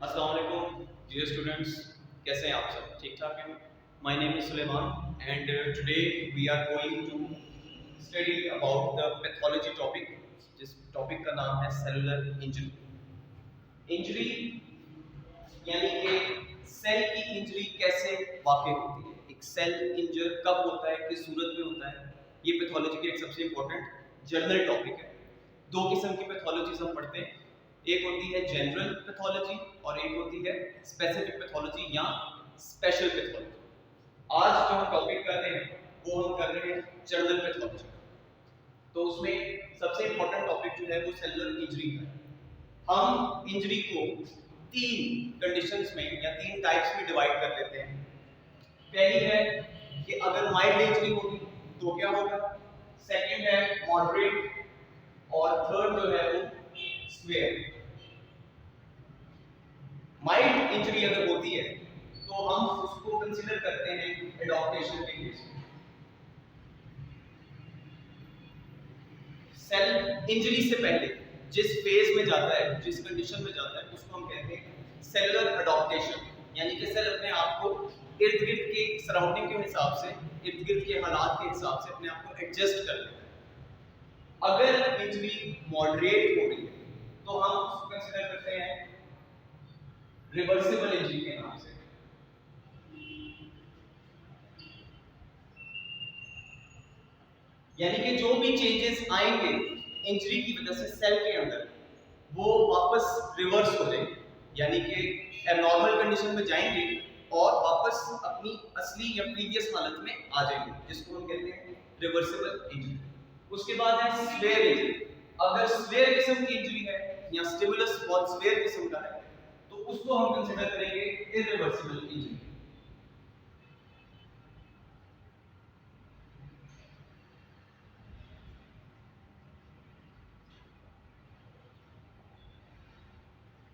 अस्सलाम वालेकुम dear students, कैसे हैं आप सब? ठीक ठाक हैं? My name is Suleman and today we are going to study about the pathology topic, जिस टॉपिक का नाम है सेलुलर इंजरी। इंजरी यानी कि सेल की इंजरी कैसे वाकई होती है, एक सेल इंजर कब होता है, किस सूरत में होता है, ये पैथोलॉजी की एक सबसे इंपॉर्टेंट जर्नल टॉपिक है। दो किस्म की पैथोलॉजीज हम पढ़ते हैं, एक होती है जनरल पैथोलॉजी और एक होती है स्पेसिफिक पैथोलॉजी या स्पेशल पैथोलॉजी। आज जो हम टॉपिक कर रहे हैं वो हम कर रहे हैं जनरल पैथोलॉजी। तो उसमें सबसे इंपॉर्टेंट टॉपिक जो है वो सेलुलर इंजरी है। हम इंजरी को तीन कंडीशंस में या तीन टाइप्स में डिवाइड कर लेते हैं। पहली है कि अगर माइल्ड इंजरी होगी तो क्या होगा, सेकंड है मॉडरेट और थर्ड जो है वो स्क्वेयर। माइल्ड इंजरी अगर होती है तो हम उसको कंसीडर करते हैं एडॉप्टेशन के केस में। सेल इंजरी से पहले जिस फेज में जाता है, जिस कंडीशन में जाता है, उसको हम कहते हैं सेलुलर एडॉप्टेशन, यानी कि सेल अपने आप को इर्द गिर्द के सराउंडिंग के हिसाब से, इर्द गिर्द के हालात के हिसाब से अपने आप को एडजस्ट कर लेता है। अगर इंजरी मॉडरेट हो रही है तो हम उसको कंसीडर करते हैं रिवर्सिबल इंजरी के नाम से। यानी कि जो भी चेंजेस आएंगे इंजरी की वजह से सेल के अंदर, वो वापस रिवर्स हो जाएंगे, यानी कि एबनॉर्मल कंडीशन में जाएंगे और वापस अपनी असली या प्रीवियस हालत में आ जाएंगे, जिसको हम कहते हैं रिवर्सिबल इंजरी। उसके बाद है स्वेयर इंजरी। अगर स्वेयर किस्म की इंजरी है या स्टिमुलस बहुत स्वेयर किस्म का है तो उसको हम कंसीडर करेंगे इरिवर्सिबल इंजरी।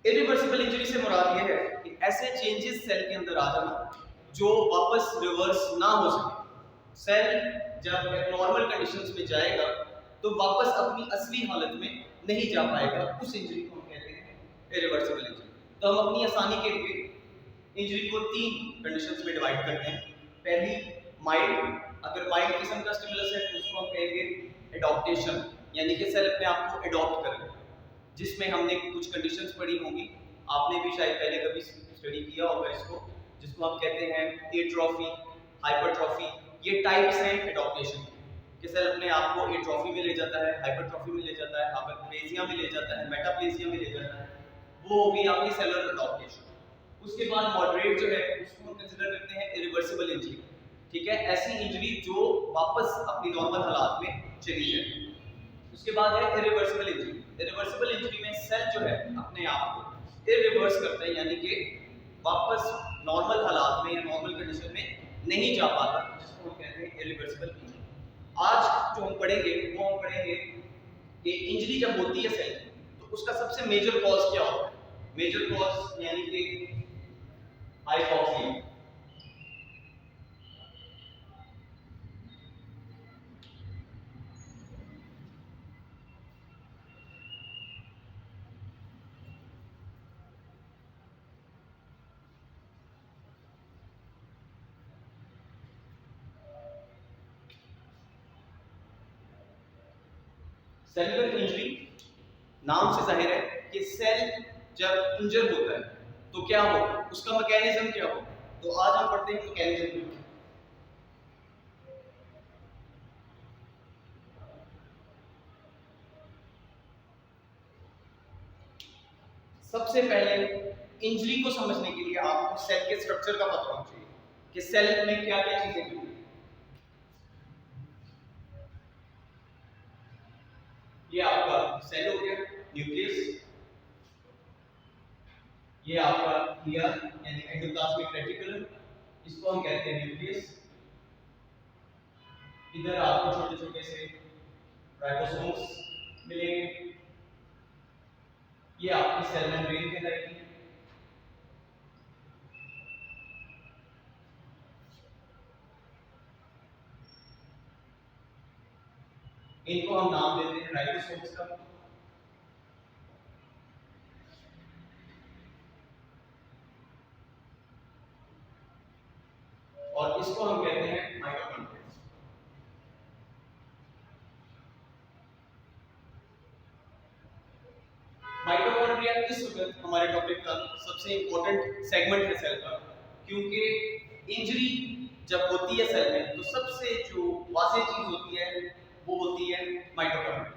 इरिवर्सिबल इंजरी से मुराद ये है कि ऐसे चेंजेस सेल के अंदर आ जाना जो वापस रिवर्स ना हो सके। सेल जब नॉर्मल कंडीशंस में जाएगा तो वापस अपनी असली हालत में नहीं जा पाएगा, उस इंजरी को हम कहते हैं इरिवर्सिबल इंजरी। तो हम अपनी आसानी के लिए इंजरी को तीन कंडीशंस में डिवाइड करते हैं। पहली माइल्ड, अगर माइल्ड किस्म का स्टिमुलस है तो उसको हम कहेंगे एडॉप्टेशन, यानी कि सेल अपने आप को एडॉप्ट कर लेगा, जिसमें हमने कुछ कंडीशंस पढ़ी होंगी, आपने भी शायद पहले कभी स्टडी किया होगा इसको, जिसको हम कहते हैं एट्रोफी, हाइपरट्रॉफी। ये टाइप्स हैं एडॉप्टेशन के। सेल अपने आप को एट्रोफी में ले जाता है, हाइपरट्रॉफी में ले जाता है, हाइपरप्लेजिया में ले जाता है, मेटाप्लेजिया में ले जाता है, वो होगी आपकी सेलुलर एडॉप्टेशन। उसके बाद मॉडरेट जो है उसको हम कंसीडर करते हैं इरिवर्सिबल इंजरी। ठीक है, ऐसी इंजरी जो वापस अपनी नॉर्मल हालात में चली जाए। उसके बाद है इरिवर्सिबल इंजरी। इरिवर्सिबल इंजरी में सेल जो है अपने आप को इरिवर्स करता है, यानी कि वापस नॉर्मल हालात में या नॉर्मल कंडीशन में नहीं जा पाता, जिसको हम कहते हैं इरिवर्सिबल इंजरी। आज जो हम पढ़ेंगे वो हम पढ़ेंगे कि इंजरी जब होती है सेल तो उसका सबसे मेजर कॉज क्या होता है। मेजर कॉज यानी कि हाइपोक्सिया। सेलुलर इंजरी नाम से जाहिर है कि सेल जब इंजर होता है तो क्या हो, उसका मैकेनिज्म क्या हो। तो आज हम पढ़ते हैं मैकेनिज्म। सबसे पहले इंजरी को समझने के लिए आपको सेल के स्ट्रक्चर का पता होना चाहिए कि सेल में क्या क्या चीजें होती हैं। ये आपका सेल हो गया, न्यूक्लियस। ये आपका ईयर यानी एंडोप्लाज्मिक रेटिकुलम, इसको हम कहते हैं न्यूक्लियस। इधर आपको छोटे छोटे से राइबोसोम्स मिलेंगे। ये आपकी सेल मेम्ब्रेन कहलाएगी। इनको हम नाम देते हैं राइबोसोम्स का। और इसको हम कहते हैं माइटोकॉन्ड्रिया। माइटोकॉन्ड्रिया इस वक्त हमारे टॉपिक का सबसे इंपॉर्टेंट सेगमेंट है सेल का, क्योंकि इंजरी जब होती है सेल में तो सबसे जो वाज़ेह चीज होती है वो होती है माइटोकॉन्ड्रिया।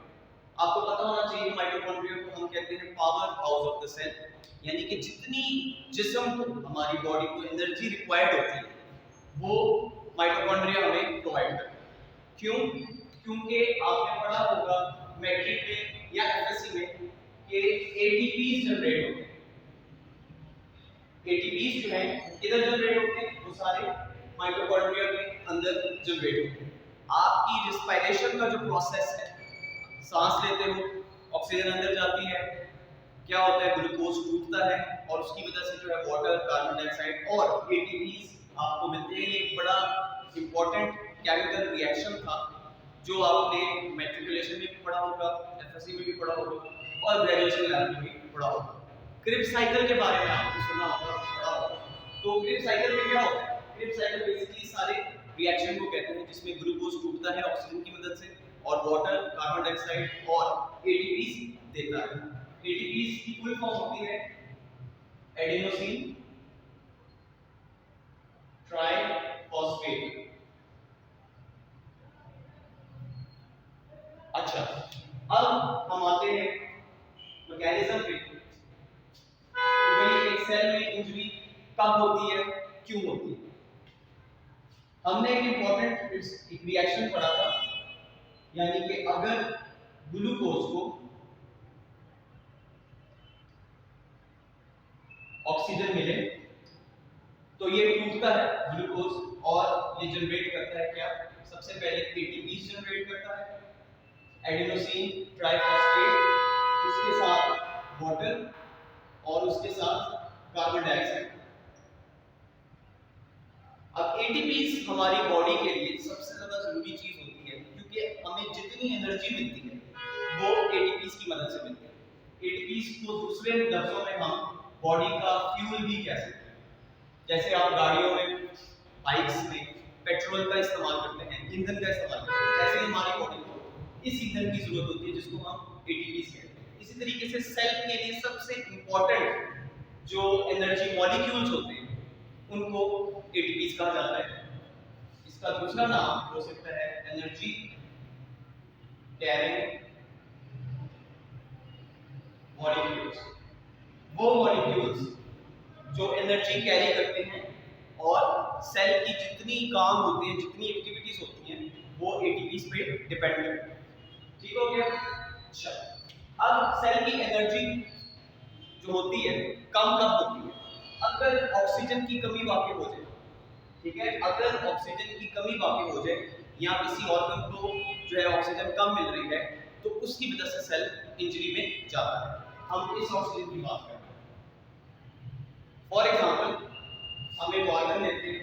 आपको पता होना चाहिए माइटोकॉन्ड्रिया को हम कहते हैं powerhouse of the cell, यानी कि जितनी जिस्म को हमारी बॉडी को एनर्जी रिक्वायर्ड होती है वो माइटोकॉन्ड्रिया हमें प्रोवाइड करता है। क्यों? क्योंकि आपने पढ़ा होगा मैट्रिक में या एफएससी में कि एटीपीज जनरेट होते हैं। एटीपीज जो है किधर जनरेट होते हैं? वो सारे माइटोकॉन्ड्रिया के अंदर जनरेट होते हैं। आपकी रिस्पायरेशन का जो प्रोसेस है, सांस लेते हो, ऑक्सीजन अंदर जाती है, क्या होता है? ग्लूकोज टूटता है और उसकी वजह से जो है वाटर, कार्बन डाइऑक्साइड और एटीपीज आपको मिलते हैं। ये एक बड़ा इंपॉर्टेंट केमिकल रिएक्शन था जो आपने मैट्रिकुलेशन में भी पढ़ा होगा, एफएससी में भी पढ़ा होगा और ग्रेजुएशन लेवल में भी पढ़ा होगा। क्रिब्स साइकिल के बारे में आपने सुना होगा, पढ़ा होगा। तो क्रिब्स साइकिल में क्या होता है? क्रिब्स साइकिल बेसिकली सारे रिएक्शन को कहते हैं जिसमें ग्लूकोज टूटता है ऑक्सीजन की मदद से और वाटर, कार्बन डाइऑक्साइड और एटीपीज देता है। एटीपीज की फुल फॉर्म होती है एडेनोसिन ट्राइफॉस्फेट। अच्छा, अब हम आते हैं मैकेनिज्म पे कि भाई एक सेल में इंजरी कब होती है, क्यों होती है। हमने एक इंपॉर्टेंट एक रिएक्शन पढ़ा था, यानी कि अगर ग्लूकोज को ऑक्सीजन मिले तो ये टूटता है ग्लूकोज और ये जनरेट करता है क्या? सबसे पहले एटीपीज जनरेट करता है, एडेनोसिन ट्राइफॉस्फेट, उसके साथ वाटर और उसके साथ कार्बन डाइऑक्साइड। अब एटीपीज हमारी बॉडी के लिए सबसे ज्यादा जरूरी चीज होती है, क्योंकि हमें जितनी एनर्जी मिलती है वो एटीपीज की मदद से मिलती है। एटीपीज को दूसरे लफ्जों में हम बॉडी का फ्यूल भी कह सकते हैं। जैसे आप गाड़ियों में, बाइक्स में पेट्रोल का इस्तेमाल करते हैं, ईंधन का इस्तेमाल करते हैं, ऐसे हमारी बॉडी को इस ईंधन की जरूरत होती है जिसको हम एटीपीज कहते हैं। इसी तरीके से सेल के लिए सबसे इंपॉर्टेंट जो एनर्जी मॉलिक्यूल्स होते हैं उनको एटीपीज कहा जाता है। इसका दूसरा नाम हो सकता है एनर्जी कैरिंग मॉलिक्यूल्स। वो मॉलिक्यूल्स जो एनर्जी कैरी करते हैं और सेल की जितनी काम होते हैं, जितनी एक्टिविटीज होती हैं वो एटीपीज पे डिपेंड करती है। ठीक हो गया? अच्छा, अब सेल की एनर्जी जो होती है कम कब होती है? अगर ऑक्सीजन की कमी वाकई हो जाए, ठीक है, अगर ऑक्सीजन की कमी वाकई हो जाए या किसी ऑर्गन को जो है ऑक्सीजन कम मिल रही है तो उसकी वजह से सेल इंजरी में जाता है। हम इस ऑक्सीजन की बात करते हैं। फॉर एग्जाम्पल हम एक ऑर्गन लेते हैं,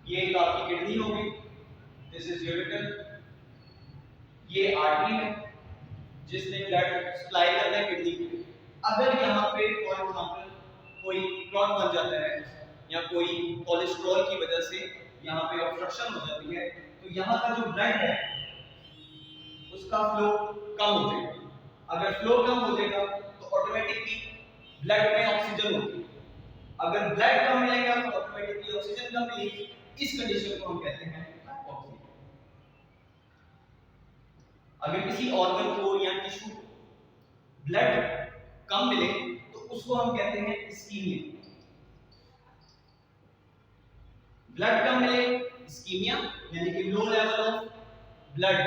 ये आपकी किडनी होगी, दिस इज यूरेटर, ये आर्टरी है जिसने ब्लड सप्लाई करना है किडनी को। अगर यहाँ पे फॉर एग्जांपल कोई क्लॉट बन जाता है या कोई कोलेस्ट्रॉल की वजह से यहाँ पे ऑब्स्ट्रक्शन हो जाती है तो यहाँ का जो ब्लड है उसका फ्लो कम हो जाएगा। अगर फ्लो कम हो जाएगा तो ऑटोमेटिकली ब्लड में ऑक्सीजन होगी, अगर ब्लड कम मिलेगा तो ऑटोमेटिकली ऑक्सीजन कम मिलेगी। इस कंडीशन को हम कहते हैं हाइपोक्सिया। अगर किसी ऑर्गन को या टिश्यू को ब्लड कम मिले तो उसको हम कहते हैं इस्कीमिया। ब्लड कम मिले इस्कीमिया, यानी कि low level of blood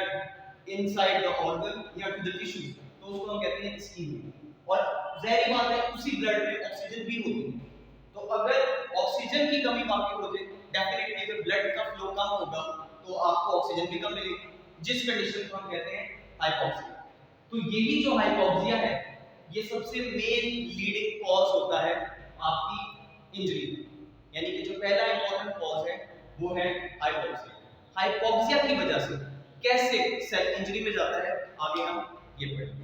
inside the organ या टू द टिश्यू, तो उसको हम कहते हैं इस्कीमिया। और ज़ाहिर बात है उसी ब्लड में ऑक्सीजन भी होती है, तो अगर ऑक्सीजन की कमी वाकई हो जाए, डेफिनेटली अगर ब्लड का फ्लो कम होगा तो आपको ऑक्सीजन भी कम मिलेगी, जिस कंडीशन को हम कहते हैं हाइपोक्सिया। तो यही जो हाइपोक्सिया है ये सबसे मेन लीडिंग कॉज होता है आपकी इंजरी, यानी कि जो पहला इंपॉर्टेंट कॉज है वो है हाइपोक्सिया। हाइपोक्सिया की वजह से कैसे सेल इंजरी में जाता है आगे हम ये पढ़ेंगे।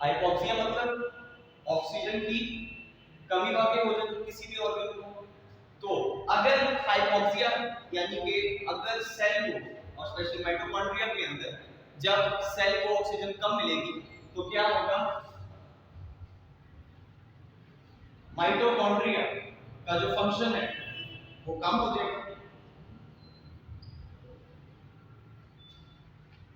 हाइपोक्सिया मतलब ऑक्सीजन की कमी वाकई हो जाए किसी भी ऑर्गन को। तो अगर हाइपोक्सिया यानी कि अगर सेल को और स्पेशली माइटोकॉन्ड्रिया के अंदर जब सेल को ऑक्सीजन कम मिलेगी तो क्या होगा, माइटोकॉन्ड्रिया का जो फंक्शन है वो कम हो जाएगा।